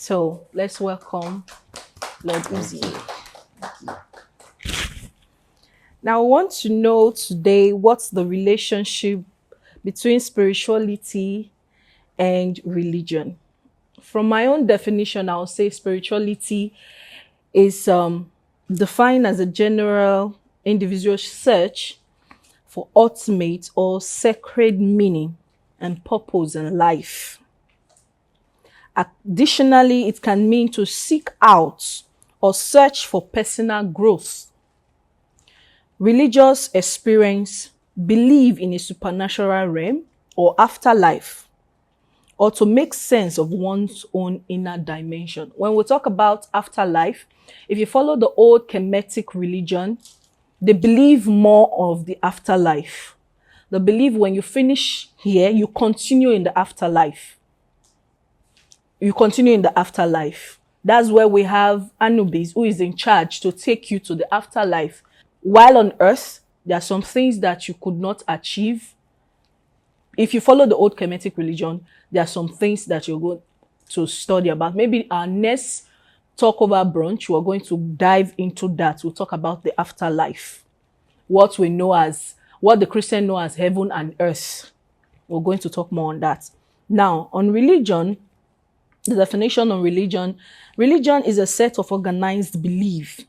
So let's welcome Lord Uzih. Now, I want to know today what's the relationship between spirituality and religion. From my own definition, I'll say spirituality is defined as a general individual search for ultimate or sacred meaning and purpose in life. Additionally, it can mean to seek out or search for personal growth. Religious experience, believe in a supernatural realm or afterlife, or to make sense of one's own inner dimension. When we talk about afterlife, if you follow the old Kemetic religion, they believe more of the afterlife. They believe when you finish here, you continue in the afterlife. You continue in the afterlife. That's where we have Anubis, who is in charge to take you to the afterlife. While on earth, there are some things that you could not achieve. If you follow the old Kemetic religion, there are some things that you're going to study about. Maybe our next talk over brunch, we're going to dive into that. We'll talk about the afterlife. What the Christians know as heaven and earth. We're going to talk more on that. Now, on religion, the definition on religion is a set of organized belief,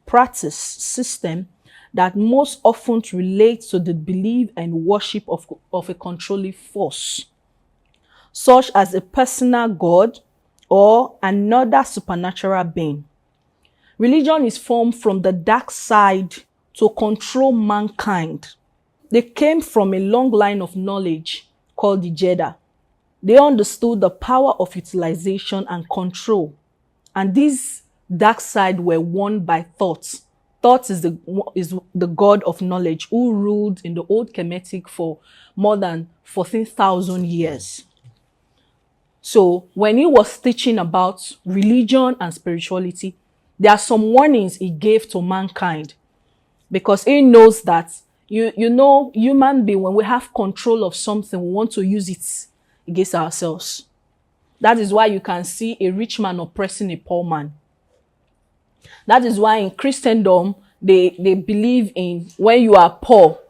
practice, system that most often relates to the belief and worship of a controlling force, such as a personal god or another supernatural being. Religion is formed from the dark side to control mankind. They came from a long line of knowledge called the Jedi. They understood the power of utilization and control. And these dark side were won by thoughts. Thought is the god of knowledge who ruled in the old Kemetic for more than 14,000 years. So when he was teaching about religion and spirituality, there are some warnings he gave to mankind, because he knows that human being, when we have control of something, we want to use it against ourselves. That is why you can see a rich man oppressing a poor man. That is why in Christendom, they believe in when you are poor,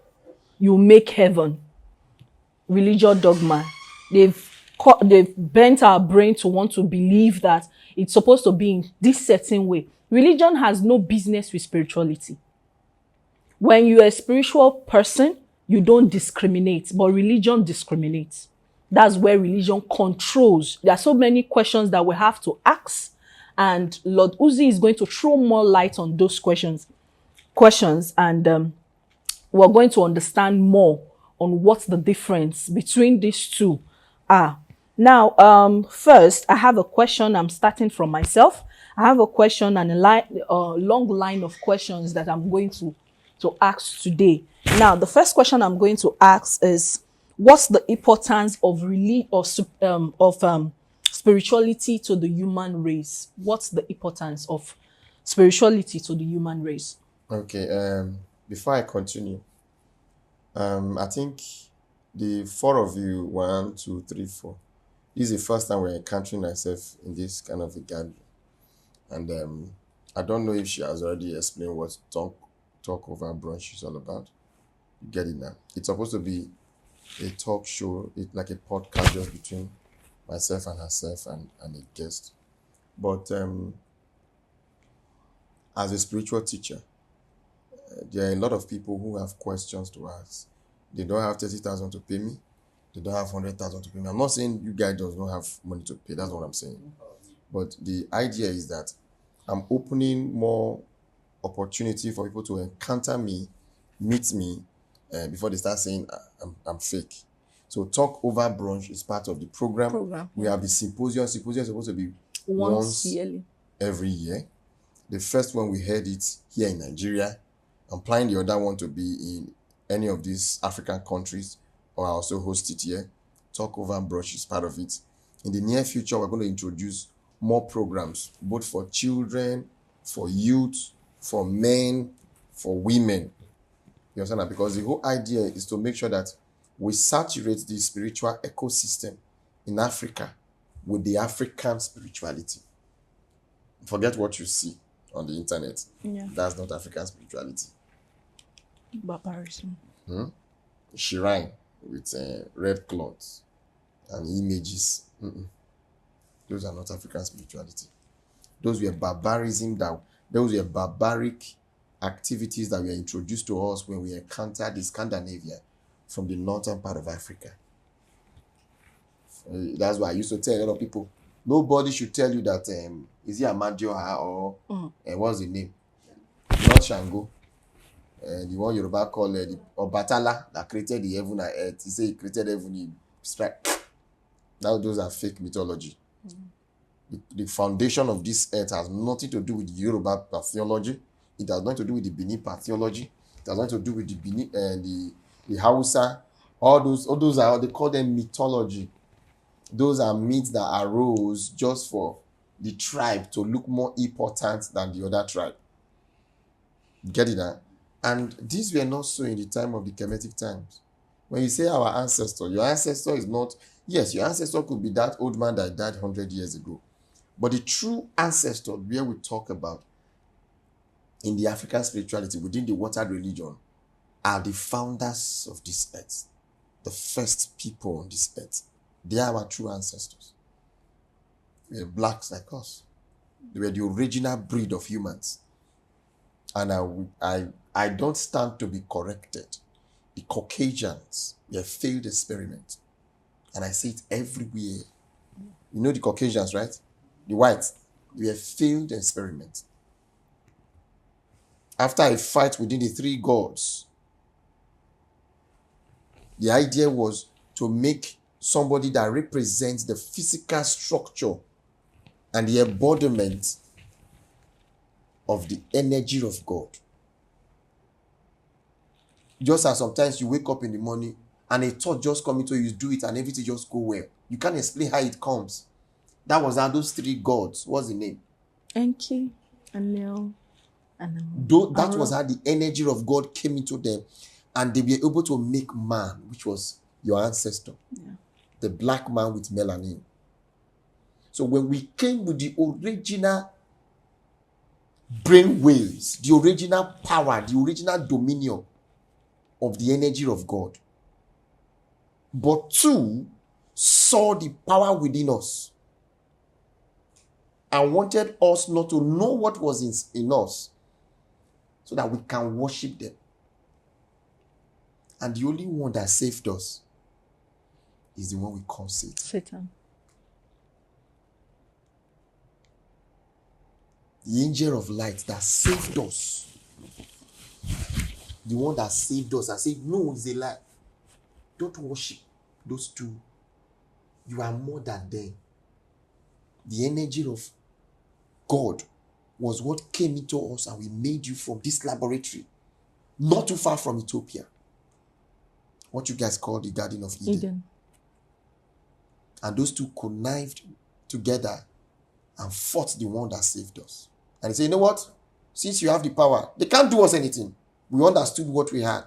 you make heaven. Religious dogma. They've bent our brain to want to believe that it's supposed to be in this certain way. Religion has no business with spirituality. When you're a spiritual person, you don't discriminate, but religion discriminates. That's where religion controls. There are so many questions that we have to ask, and Lord Uzih is going to throw more light on those questions, and we're going to understand more on what the difference between these two are. Now, first, I have a question. I'm starting from myself. I have a question and a long line of questions that I'm going to ask today. Now, the first question I'm going to ask is, what's the importance of spirituality to the human race? What's the importance of spirituality to the human race? Okay, before I continue, I think the four of you, 1, 2, 3, 4, this is the first time we're encountering ourselves in this kind of a gathering. And I don't know if she has already explained what talk over brunch is all about. You get it now. It's supposed to be a talk show, like a podcast just between myself and herself and a guest. But as a spiritual teacher, there are a lot of people who have questions to ask. They don't have 30,000 to pay me. They don't have 100,000 to pay me. I'm not saying you guys do not have money to pay. That's what I'm saying. But the idea is that I'm opening more opportunity for people to encounter me, meet me, before they start saying I'm fake. So talk over brunch is part of the program. We have the symposium. Symposium is supposed to be once yearly, every year. The first one we had it here in Nigeria. I'm planning the other one to be in any of these African countries, or I also host it here. Talk over brunch is part of it. In the near future, we're going to introduce more programs, both for children, for youth, for men, for women. You understand that? Because the whole idea is to make sure that we saturate the spiritual ecosystem in Africa with the African spirituality. Forget what you see on the internet. Yeah. That's not African spirituality. Barbarism. Shrine with red cloths and images. Those are not African spirituality. Those were barbarism. Those were barbaric activities that were introduced to us when we encountered the Scandinavia from the northern part of Africa. That's why I used to tell a lot of people, nobody should tell you that is it Amadioha or what's the name? Not Shango. The one Yoruba call the Obatala that created the heaven and earth. He said he created heaven, he strike. Now those are fake mythology. The foundation of this earth has nothing to do with the Yoruba theology. It has nothing to do with the Benin theology. It has nothing to do with the Benin the Hausa. All those are, they call them mythology. Those are myths that arose just for the tribe to look more important than the other tribe. Get it now? And these were not so in the time of the Kemetic times. When you say our ancestor, your ancestor is not, yes, your ancestor could be that old man that died 100 years ago. But the true ancestor, where we talk about in the African spirituality, within the watered religion, are the founders of this earth. The first people on this earth. They are our true ancestors. They were blacks like us. They were the original breed of humans. And I don't stand to be corrected. The Caucasians were a failed experiment. And I see it everywhere. You know the Caucasians, right? The whites. They were a failed experiment. After a fight within the three gods, the idea was to make somebody that represents the physical structure and the embodiment of the energy of God. Just as sometimes you wake up in the morning and a thought just comes into you, do it and everything just go well. You can't explain how it comes. That was how those three gods, what's the name? Enki, Anil, and That was how the energy of God came into them, and they were able to make man, which was your ancestor, the black man with melanin. So when we came with the original brain waves, the original power, the original dominion of the energy of God, but two saw the power within us and wanted us not to know what was in us so that we can worship them. And the only one that saved us is the one we call Satan. Satan. The angel of light that saved us. The one that saved us and said, no, it's a lie. Don't worship those two. You are more than them. The energy of God was what came into us and we made you from this laboratory, not too far from Ethiopia. What you guys call the Garden of Eden. And those two connived together and fought the one that saved us. And they say, you know what? Since you have the power, they can't do us anything. We understood what we had.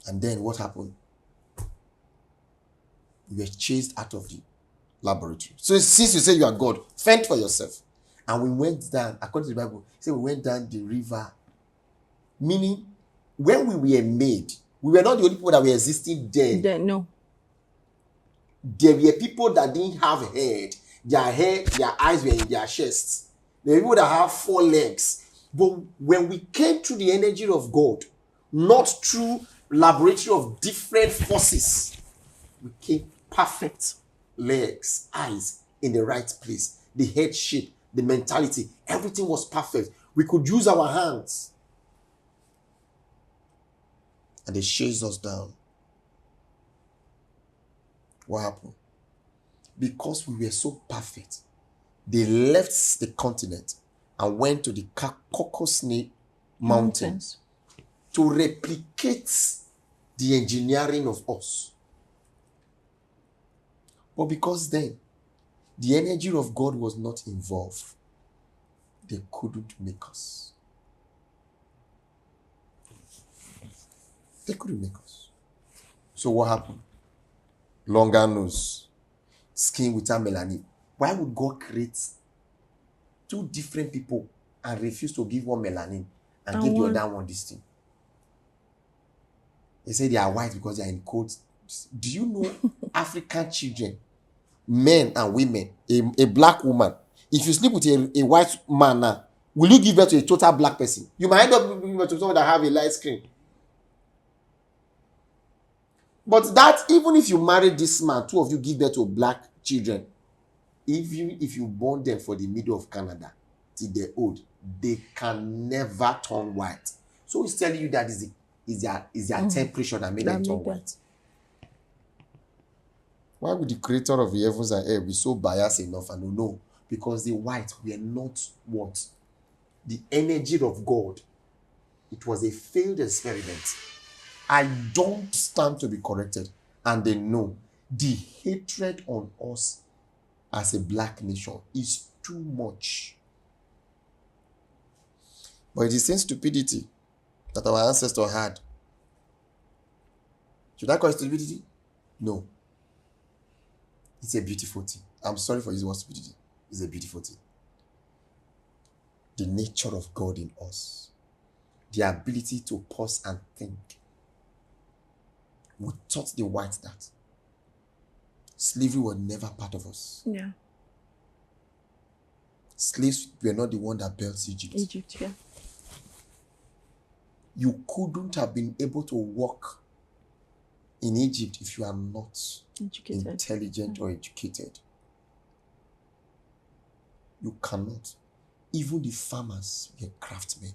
And then what happened? We were chased out of the laboratory. So since you say you are God, fend for yourself. And we went down, according to the Bible, say we went down the river. Meaning, when we were made, we were not the only people that were existing there. No. There were people that didn't have head. Their eyes were in their chests. There were people that have 4 legs. But when we came through the energy of God, not through laboratory of different forces, we came perfect legs, eyes in the right place, the head shape, the mentality, everything was perfect. We could use our hands. And they chased us down. What happened? Because we were so perfect, they left the continent and went to the Caucasus Mountains to replicate the engineering of us. But because then the energy of God was not involved, they couldn't make us. They couldn't make us. So what happened? Longer nose, skin without melanin. Why would God create two different people and refuse to give one melanin and give the other one this thing? They say they are white because they are in cold. Do you know African children, men and women, a black woman, if you sleep with a white man now, will you give birth to a total black person? You might end up giving birth to someone that have a light skin. But that, even if you marry this man, two of you give birth to black children, even if you born them for the middle of Canada till they're old, they can never turn white. So it's telling you that is their temperature that made them turn white. Why would the creator of the heavens and earth be so biased enough? And no, because the white were not what? The energy of God. It was a failed experiment. I don't stand to be corrected. And they know the hatred on us as a black nation is too much. But it is the same stupidity that our ancestors had. Should I call it stupidity? No. It's a beautiful thing. I'm sorry for using the word stupidity. It's a beautiful thing. The nature of God in us. The ability to pause and think. We taught the whites that slavery was never part of us. Yeah. Slaves were not the one that built Egypt. Egypt, yeah. You couldn't have been able to work in Egypt if you are not intelligent or educated. You cannot. Even the farmers were craftsmen.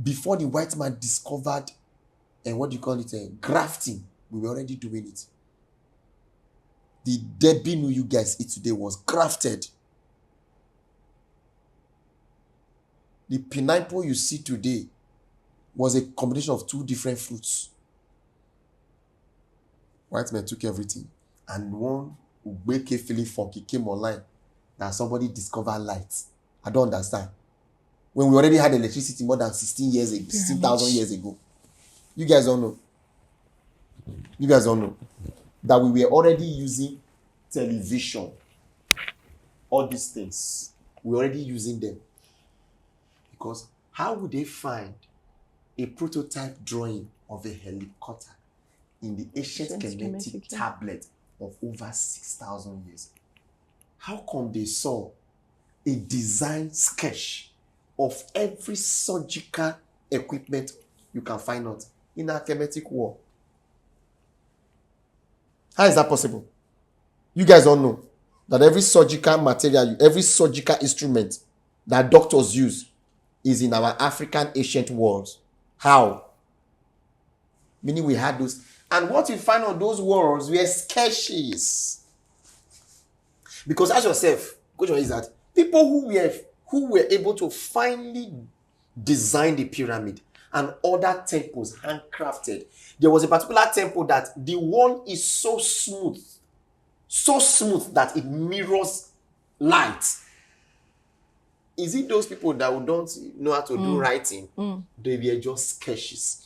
Before the white man discovered, and what do you call it, grafting, we were already doing it. The Debbie you guys eat today was grafted. The pineapple you see today was a combination of two different fruits. White men took everything. And one Ubeke feeling funky came online that somebody discovered light. I don't understand. When we already had electricity more than 16,000 years ago. You guys don't know. You guys don't know that we were already using television. All these things. We're already using them. Because how would they find a prototype drawing of a helicopter in the ancient Kemetic tablet of over 6,000 years? How come they saw a design sketch of every surgical equipment you can find out in a Kemetic war? How is that possible? You guys don't know that every surgical material, every surgical instrument that doctors use is in our African ancient walls. How? Meaning we had those. And what you find on those walls were sketches. Because ask yourself, question is that people who were able to finally design the pyramid and other temples handcrafted. There was a particular temple that the wall is so smooth that it mirrors light. Is it those people that don't know how to do writing? They were just sketches.